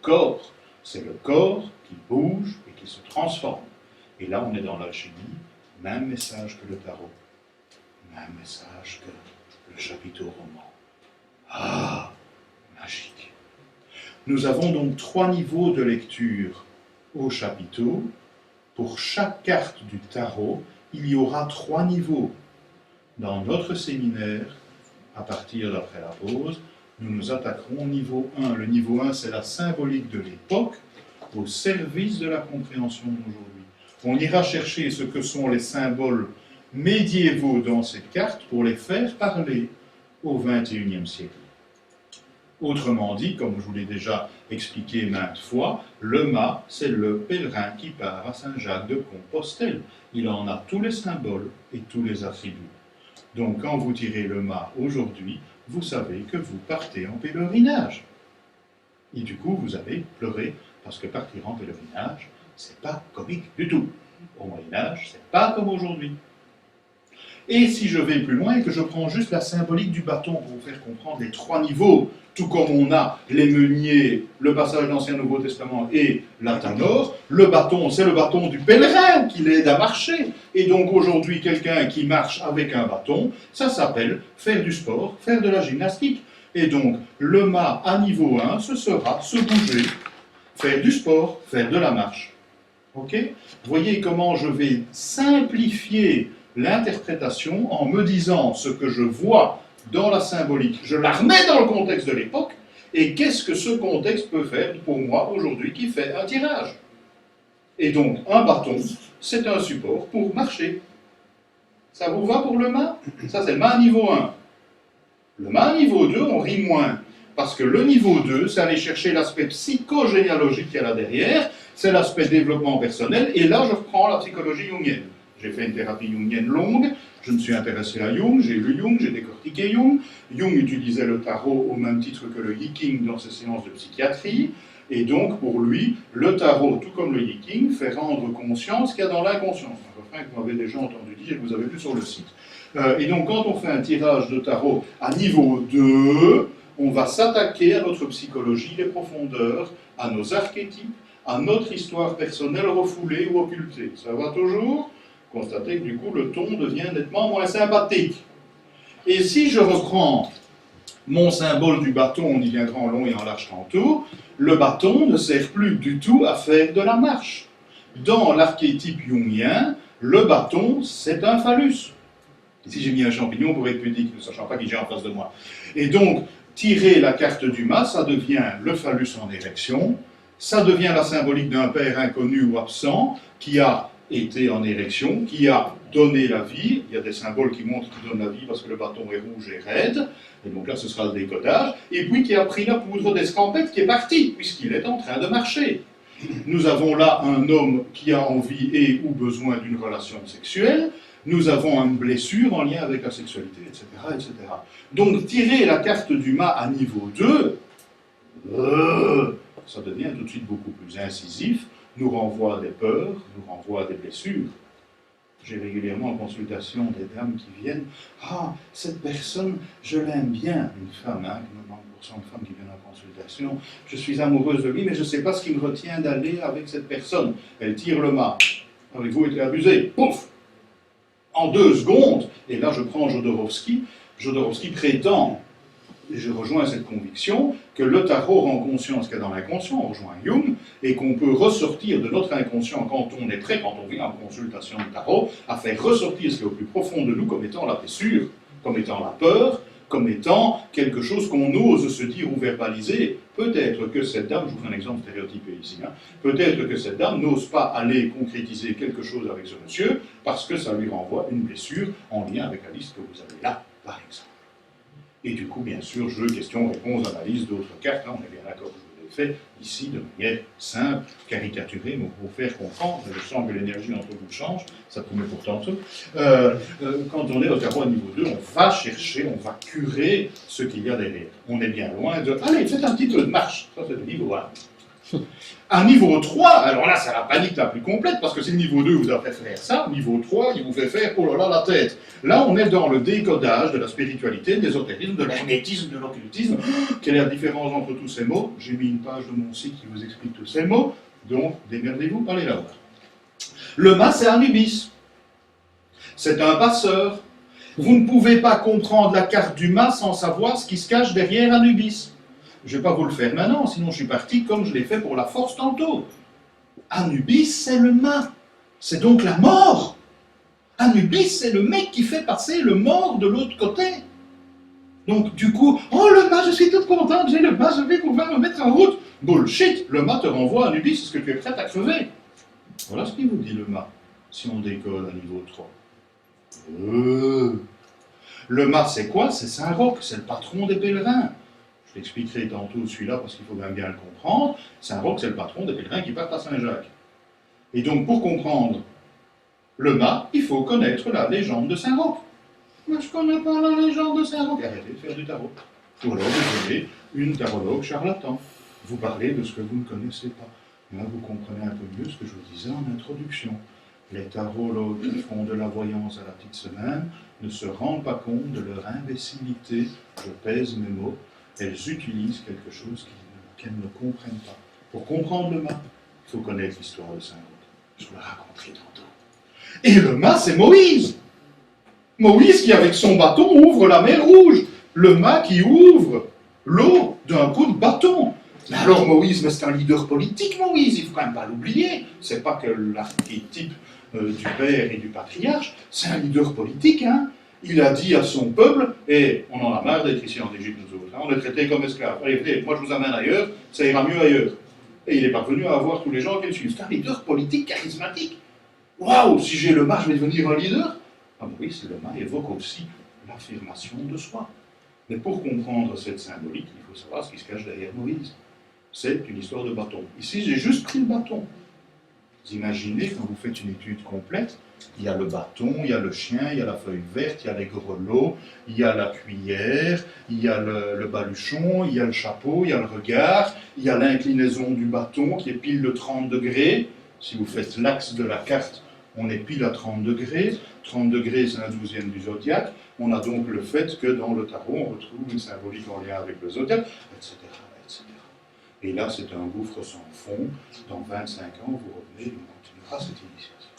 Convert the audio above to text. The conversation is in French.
corps. C'est le corps qui bouge et qui se transforme. Et là, on est dans l'alchimie, même message que le tarot, même message que le chapiteau roman. Ah, magique. Nous avons donc 3 niveaux de lecture au chapiteau. Pour chaque carte du tarot, il y aura 3 niveaux. Dans notre séminaire, à partir d'après la pause, nous nous attaquerons au niveau 1. Le niveau 1, c'est la symbolique de l'époque, au service de la compréhension d'aujourd'hui. On ira chercher ce que sont les symboles médiévaux dans cette carte pour les faire parler au XXIe siècle. Autrement dit, comme je vous l'ai déjà expliqué maintes fois, le mât, c'est le pèlerin qui part à Saint-Jacques de Compostelle. Il en a tous les symboles et tous les attributs. Donc quand vous tirez le mât aujourd'hui, vous savez que vous partez en pèlerinage. Et du coup, vous allez pleurer, parce que partir en pèlerinage, c'est pas comique du tout. Au Moyen-Âge, c'est pas comme aujourd'hui. Et si je vais plus loin et que je prends juste la symbolique du bâton pour vous faire comprendre les 3 niveaux, tout comme on a les meuniers, le passage d'Ancien-Nouveau Testament et l'Athanor, le bâton, c'est le bâton du pèlerin qui l'aide à marcher. Et donc aujourd'hui, quelqu'un qui marche avec un bâton, ça s'appelle faire du sport, faire de la gymnastique. Et donc, le mât à niveau 1, ce sera se bouger, faire du sport, faire de la marche. Ok ? Voyez comment je vais simplifier l'interprétation en me disant ce que je vois dans la symbolique. Je la remets dans le contexte de l'époque, et qu'est-ce que ce contexte peut faire pour moi aujourd'hui qui fait un tirage. Et donc, un bâton, c'est un support pour marcher. Ça vous va pour le mât? Ça, c'est le mât niveau 1. Le mât niveau 2, on rit moins. Parce que le niveau 2, c'est aller chercher l'aspect psychogénéalogique qu'il y a là derrière, c'est l'aspect développement personnel, et là, je reprends la psychologie jungienne. J'ai fait une thérapie jungienne longue, je me suis intéressé à Jung, j'ai lu Jung, j'ai décortiqué Jung. Jung utilisait le tarot au même titre que le Yiking dans ses séances de psychiatrie, et donc pour lui, le tarot, tout comme le Yiking, fait rendre conscience qu'il y a dans l'inconscient. Un refrain que vous m'avez déjà entendu dire et que vous avez vu sur le site. Et donc quand on fait un tirage de tarot à niveau 2, on va s'attaquer à notre psychologie, les profondeurs, à nos archétypes, à notre histoire personnelle refoulée ou occultée. Ça va toujours? Constatez que du coup le ton devient nettement moins sympathique. Et si je reprends mon symbole du bâton, on y viendra en long et en large tantôt, le bâton ne sert plus du tout à faire de la marche. Dans l'archétype jungien, le bâton, c'est un phallus. Ici j'ai mis un champignon pour être pudique, ne sachant pas qui j'ai en face de moi. Et donc, tirer la carte du mât, ça devient le phallus en érection, ça devient la symbolique d'un père inconnu ou absent qui a été en érection, qui a donné la vie. Il y a des symboles qui montrent qu'il donne la vie parce que le bâton est rouge et raide, et donc là ce sera le décodage, et puis qui a pris la poudre d'escampette qui est parti, puisqu'il est en train de marcher. Nous avons là un homme qui a envie et ou besoin d'une relation sexuelle, nous avons une blessure en lien avec la sexualité, etc., etc. Donc tirer la carte du mât à niveau 2, ça devient tout de suite beaucoup plus incisif, nous renvoie à des peurs, nous renvoie à des blessures. J'ai régulièrement en consultation des dames qui viennent « Ah, cette personne, je l'aime bien. » Une femme, 90% de femmes qui viennent en consultation. « Je suis amoureuse de lui, mais je ne sais pas ce qui me retient d'aller avec cette personne. » Elle tire le mât. « Avez-vous été abusé ?» Pouf! En 2 secondes, et là je prends Jodorowsky. Jodorowsky prétend, et je rejoins cette conviction, que le tarot rend conscience qu'il y a dans l'inconscient, on rejoint Jung, et qu'on peut ressortir de notre inconscient quand on est prêt, quand on vient en consultation de tarot, à faire ressortir ce qui est au plus profond de nous comme étant la blessure, comme étant la peur, comme étant quelque chose qu'on ose se dire ou verbaliser. Peut-être que cette dame, je vous fais un exemple stéréotypé ici, peut-être que cette dame n'ose pas aller concrétiser quelque chose avec ce monsieur, parce que ça lui renvoie une blessure en lien avec la liste que vous avez là, par exemple. Et du coup, bien sûr, jeu, question, réponse, analyse d'autres cartes, on est bien d'accord que je vous l'ai fait ici de manière simple, caricaturée, mais pour vous faire comprendre, je sens que l'énergie entre vous change, ça promet pourtant tout. Quand on est au tarot à niveau 2, on va chercher, on va curer ce qu'il y a derrière. On est bien loin de « Allez, faites un petit peu de marche », ça c'est le niveau 1. À niveau 3, alors là, c'est la panique la plus complète, parce que si le niveau 2 vous a fait faire ça, niveau 3, il vous fait faire, oh là là, la tête. Là, on est dans le décodage de la spiritualité, de l'ésotérisme, de l'hermétisme, de l'occultisme. Quelle est la différence entre tous ces mots? J'ai mis une page de mon site qui vous explique tous ces mots, donc démerdez-vous, allez la voir. Le mât, c'est Anubis. C'est un passeur. Vous ne pouvez pas comprendre la carte du mât sans savoir ce qui se cache derrière Anubis. Je ne vais pas vous le faire maintenant, sinon je suis parti comme je l'ai fait pour la force tantôt. Anubis, c'est le mât. C'est donc la mort. Anubis, c'est le mec qui fait passer le mort de l'autre côté. Donc, du coup, oh le mât, je suis toute contente, j'ai le mât, je vais pouvoir me mettre en route. Bullshit, le mât te renvoie à Anubis, est-ce que tu es prête à crever? Voilà ce qu'il vous dit le mât, si on décolle à niveau 3. Le mât, c'est quoi? C'est Saint-Roch, c'est le patron des pèlerins. Je t'expliquerai tantôt celui-là parce qu'il faut bien le comprendre. Saint-Roch, c'est le patron des pèlerins qui partent à Saint-Jacques. Et donc, pour comprendre le mât, il faut connaître la légende de Saint-Roch. Mais je ne connais pas la légende de Saint-Roch. Arrêtez de faire du tarot. Ou alors, vous avez une tarologue charlatan. Vous parlez de ce que vous ne connaissez pas. Là, vous comprenez un peu mieux ce que je vous disais en introduction. Les tarologues qui font de la voyance à la petite semaine ne se rendent pas compte de leur imbécilité. Je pèse mes mots. Elles utilisent quelque chose qu'elles ne comprennent pas. Pour comprendre le mât, il faut connaître l'histoire de Saint-Roch. Je vous la raconterai tantôt. Et le mât, c'est Moïse. Moïse qui, avec son bâton, ouvre la mer Rouge. Le mât qui ouvre l'eau d'un coup de bâton. Mais alors Moïse, c'est un leader politique, Moïse, il ne faut quand même pas l'oublier. C'est pas que l'archétype du père et du patriarche, c'est un leader politique, hein. Il a dit à son peuple, et on en a marre d'être ici en Égypte, nous autres, hein, on est traités comme esclaves. Allez, venez, moi je vous amène ailleurs, ça ira mieux ailleurs. Et il est parvenu à avoir tous les gens qui le suivent. C'est un leader politique charismatique. Waouh, si j'ai le mât, je vais devenir un leader. Ah oui, c'est le mât évoque aussi l'affirmation de soi. Mais pour comprendre cette symbolique, il faut savoir ce qui se cache derrière Moïse. C'est une histoire de bâton. Ici, j'ai juste pris le bâton. Vous imaginez, quand vous faites une étude complète, il y a le bâton, il y a le chien, il y a la feuille verte, il y a les grelots, il y a la cuillère, il y a le baluchon, il y a le chapeau, il y a le regard, il y a l'inclinaison du bâton qui est pile de 30 degrés. Si vous faites l'axe de la carte, on est pile à 30 degrés. 30 degrés, c'est un 12e du zodiaque. On a donc le fait que dans le tarot, on retrouve une symbolique en lien avec le zodiaque, etc. etc. Et là, c'est un gouffre sans fond. Dans 25 ans, vous revenez et on continuera cette initiation.